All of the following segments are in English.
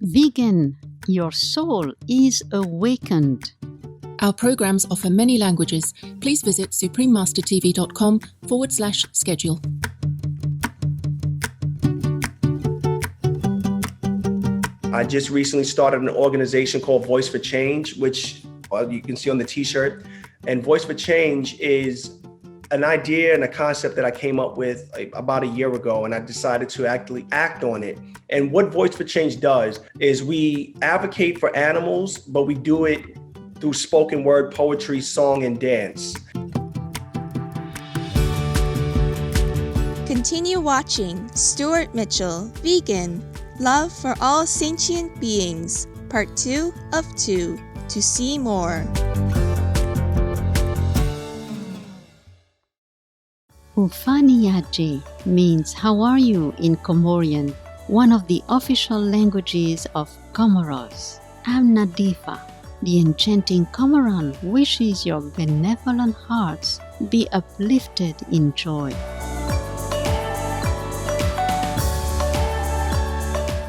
Vegan, your soul is awakened. Our programs offer many languages. Please visit suprememastertv.com/schedule. I just recently started an organization called Voice for Change, which you can see on the t-shirt. And Voice for Change is an idea and a concept that I came up with about a year ago, and I decided to actually act on it. And what Voice for Change does is we advocate for animals, but we do it through spoken word, poetry, song, and dance. Continue watching Stewart Mitchell, Vegan, Love for All Sentient Beings, Part 2 of 2, to see more. Ufaniyaje means how are you in Comorian, one of the official languages of Comoros. I'm Nadifa. The enchanting Comoran wishes your benevolent hearts be uplifted in joy.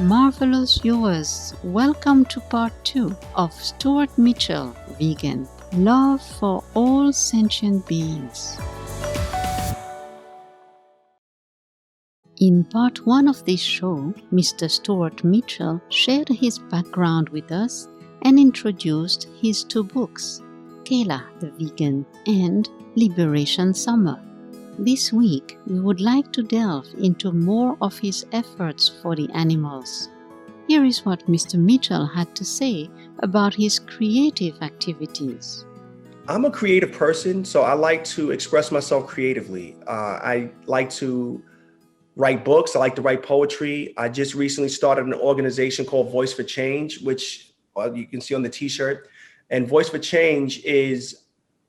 Marvelous viewers, welcome to part 2 of Stewart Mitchell, Vegan, Love for All Sentient Beings. In part 1 of this show, Mr. Stewart Mitchell shared his background with us and introduced his 2 books, Kayla the Vegan and Liberation Summer. This week, we would like to delve into more of his efforts for the animals. Here is what Mr. Mitchell had to say about his creative activities. I'm a creative person, so I like to express myself creatively. I like to write books. I like to write poetry. I just recently started an organization called Voice for Change, which you can see on the t-shirt. And Voice for Change is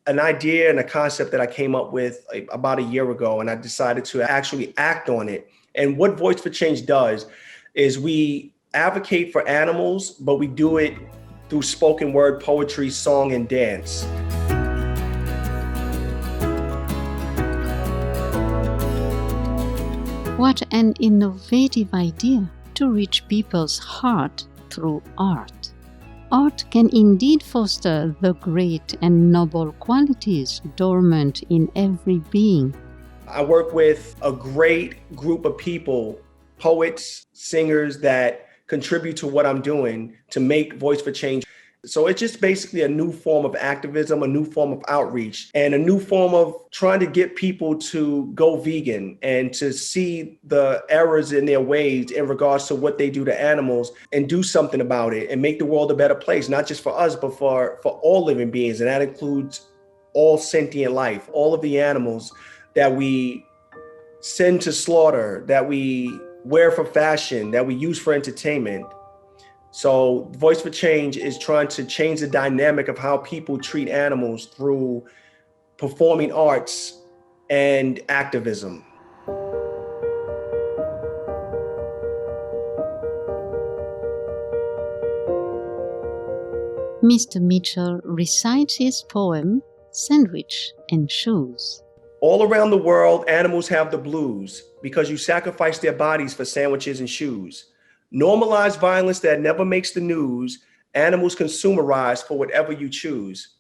an idea and a concept that I came up with about a year ago, and I decided to actually act on it. And what Voice for Change does is we advocate for animals, but we do it through spoken word, poetry, song, and dance. What an innovative idea to reach people's heart through art. Art can indeed foster the great and noble qualities dormant in every being. I work with a great group of people, poets, singers that contribute to what I'm doing to make Voice for Change. So it's just basically a new form of activism, a new form of outreach, and a new form of trying to get people to go vegan and to see the errors in their ways in regards to what they do to animals and do something about it and make the world a better place, not just for us, but for all living beings. And that includes all sentient life, all of the animals that we send to slaughter, that we wear for fashion, that we use for entertainment. So Voice for Change is trying to change the dynamic of how people treat animals through performing arts and activism. Mr. Mitchell recites his poem, Sandwich and Shoes. All around the world, animals have the blues because you sacrifice their bodies for sandwiches and shoes. Normalize violence that never makes the news. Animals consumerize for whatever you choose.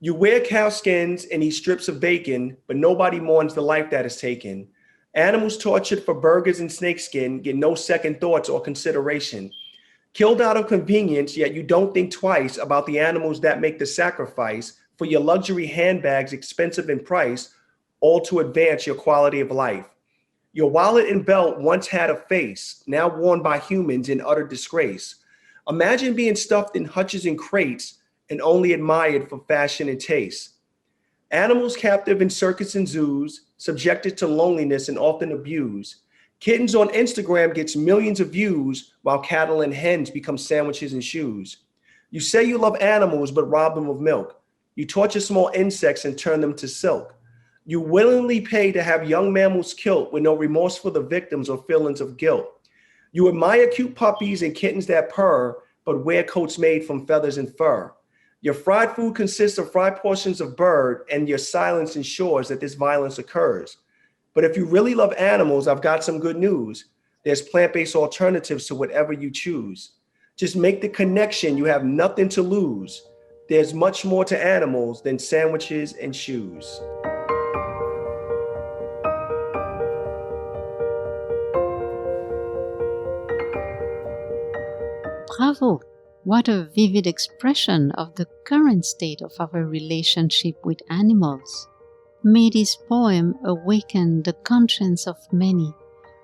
You wear cow skins and eat strips of bacon, but nobody mourns the life that is taken. Animals tortured for burgers and snakeskin get no second thoughts or consideration. Killed out of convenience, yet you don't think twice about the animals that make the sacrifice for your luxury handbags expensive in price, all to advance your quality of life. Your wallet and belt once had a face, now worn by humans in utter disgrace. Imagine being stuffed in hutches and crates and only admired for fashion and taste. Animals captive in circuits and zoos, subjected to loneliness and often abused. Kittens on Instagram gets millions of views while cattle and hens become sandwiches and shoes. You say you love animals but rob them of milk. You torture small insects and turn them to silk. You willingly pay to have young mammals killed with no remorse for the victims or feelings of guilt. You admire cute puppies and kittens that purr, but wear coats made from feathers and fur. Your fried food consists of fried portions of bird, and your silence ensures that this violence occurs. But if you really love animals, I've got some good news. There's plant-based alternatives to whatever you choose. Just make the connection. You have nothing to lose. There's much more to animals than sandwiches and shoes. Bravo! What a vivid expression of the current state of our relationship with animals. May this poem awaken the conscience of many,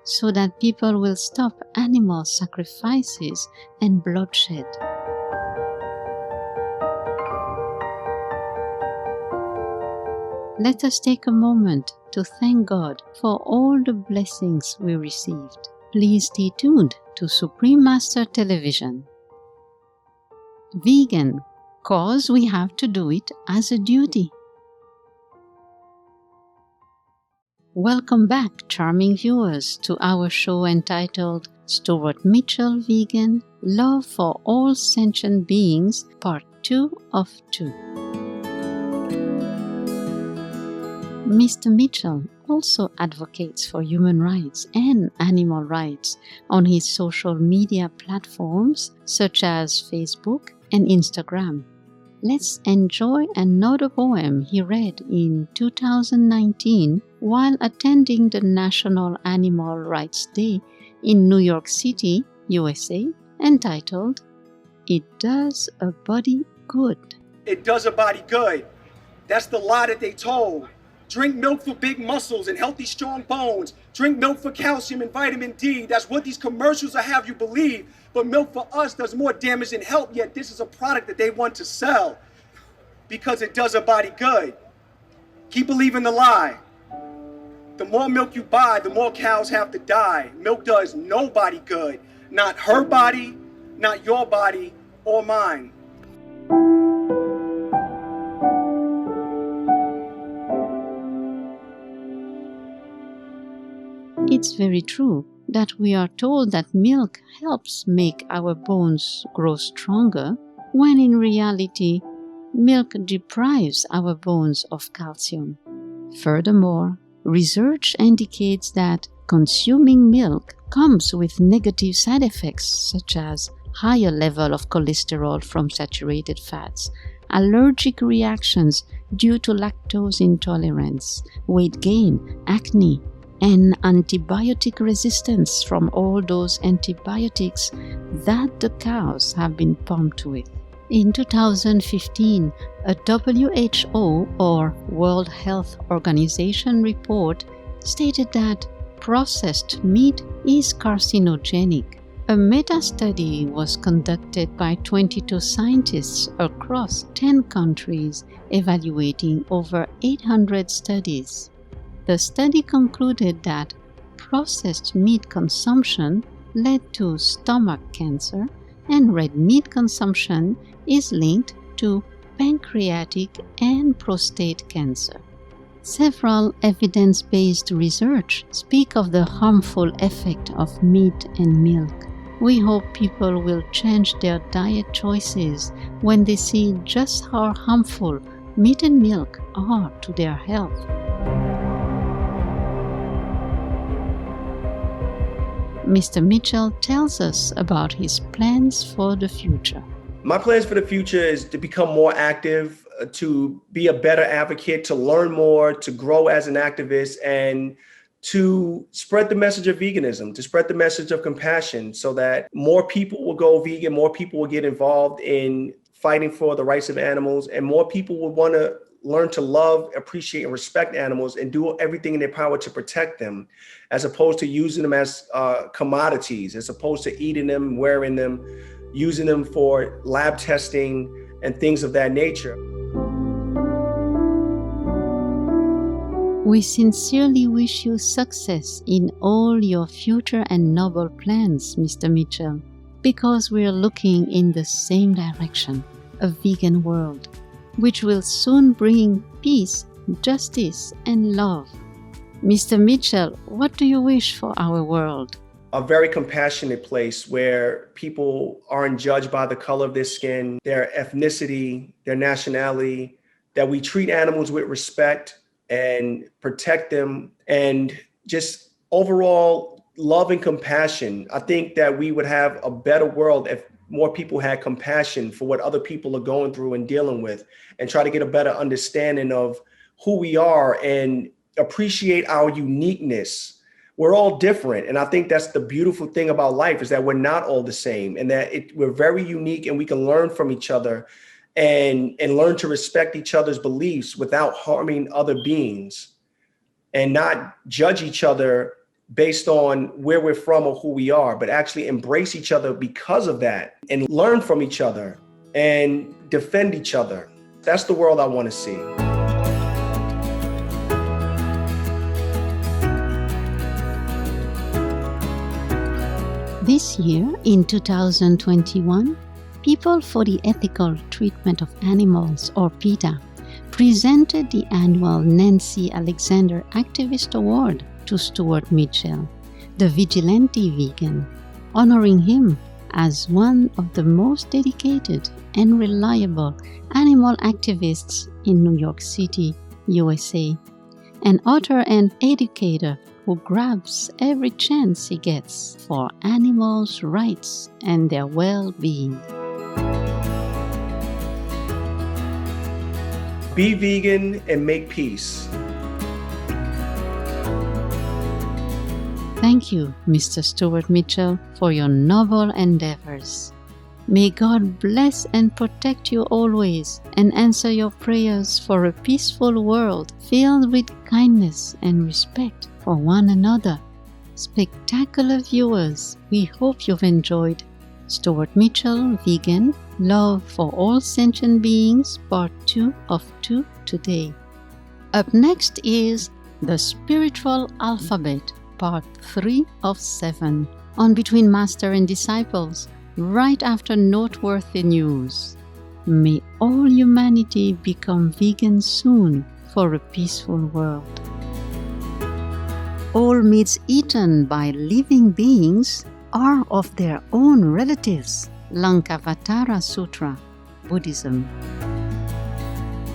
so that people will stop animal sacrifices and bloodshed. Let us take a moment to thank God for all the blessings we received. Please stay tuned to Supreme Master Television. Vegan, cause we have to do it as a duty. Welcome back, charming viewers, to our show entitled Stewart Mitchell Vegan, Love for All Sentient Beings, Part 2 of 2. Mr. Mitchell also advocates for human rights and animal rights on his social media platforms such as Facebook and Instagram. Let's enjoy another poem he read in 2019 while attending the National Animal Rights Day in New York City, USA, entitled, It Does a Body Good. It does a body good. That's the lie that they told. Drink milk for big muscles and healthy, strong bones. Drink milk for calcium and vitamin D. That's what these commercials will have you believe. But milk for us does more damage than help, yet this is a product that they want to sell because it does a body good. Keep believing the lie. The more milk you buy, the more cows have to die. Milk does nobody good. Not her body, not your body, or mine. It's very true that we are told that milk helps make our bones grow stronger, when in reality, milk deprives our bones of calcium. Furthermore, research indicates that consuming milk comes with negative side effects such as higher level of cholesterol from saturated fats, allergic reactions due to lactose intolerance, weight gain, acne, and antibiotic resistance from all those antibiotics that the cows have been pumped with. In 2015, a WHO or World Health Organization report stated that processed meat is carcinogenic. A meta-study was conducted by 22 scientists across 10 countries, evaluating over 800 studies. The study concluded that processed meat consumption led to stomach cancer, and red meat consumption is linked to pancreatic and prostate cancer. Several evidence-based research speak of the harmful effect of meat and milk. We hope people will change their diet choices when they see just how harmful meat and milk are to their health. Mr. Mitchell tells us about his plans for the future. My plans for the future is to become more active, to be a better advocate, to learn more, to grow as an activist, and to spread the message of veganism, to spread the message of compassion so that more people will go vegan, more people will get involved in fighting for the rights of animals, and more people will want to learn to love, appreciate, and respect animals and do everything in their power to protect them, as opposed to using them as commodities, as opposed to eating them, wearing them, using them for lab testing and things of that nature. We sincerely wish you success in all your future and noble plans, Mr. Mitchell, because we are looking in the same direction, a vegan world, which will soon bring peace, justice, and love. Mr. Mitchell, what do you wish for our world? A very compassionate place where people aren't judged by the color of their skin, their ethnicity, their nationality, that we treat animals with respect and protect them, and just overall love and compassion. I think that we would have a better world if more people had compassion for what other people are going through and dealing with, and try to get a better understanding of who we are and appreciate our uniqueness. We're all different. And I think that's the beautiful thing about life, is that we're not all the same, and that we're very unique, and we can learn from each other and learn to respect each other's beliefs without harming other beings, and not judge each other based on where we're from or who we are, but actually embrace each other because of that, and learn from each other and defend each other. That's the world I want to see. This year, in 2021, People for the Ethical Treatment of Animals, or PETA, presented the annual Nancy Alexander Activist Award to Stewart Mitchell, the vigilante vegan, honoring him as one of the most dedicated and reliable animal activists in New York City, USA, an author and educator who grabs every chance he gets for animals' rights and their well-being. Be vegan and make peace. Thank you, Mr. Stewart Mitchell, for your noble endeavors. May God bless and protect you always, and answer your prayers for a peaceful world filled with kindness and respect for one another. Spectacular viewers, we hope you've enjoyed Stewart Mitchell, Vegan, Love for All Sentient Beings, Part 2 of 2 today. Up next is The Spiritual Alphabet, Part 3 of 7, on Between Master and Disciples, right after noteworthy news. May all humanity become vegan soon for a peaceful world. All meats eaten by living beings are of their own relatives. Lankavatara Sutra, Buddhism.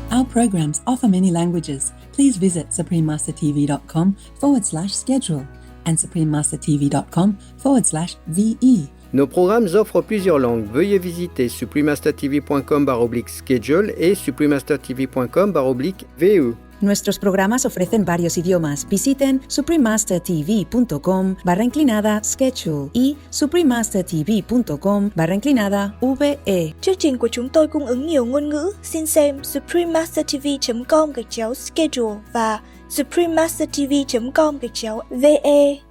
Our programs offer many languages. Please visit suprememastertv.com/schedule and suprememastertv.com/VE. Nos programmes offrent plusieurs langues. Veuillez visiter suprememastertv.com/schedule et suprememastertv.com/VE. Nuestros programas ofrecen varios idiomas. Visiten suprememastertv.com/schedule y suprememastertv.com/VE. Chương trình của chúng tôi cung ứng nhiều ngôn ngữ. Xin xem suprememastertv.com/schedule và suprememastertv.com/VE.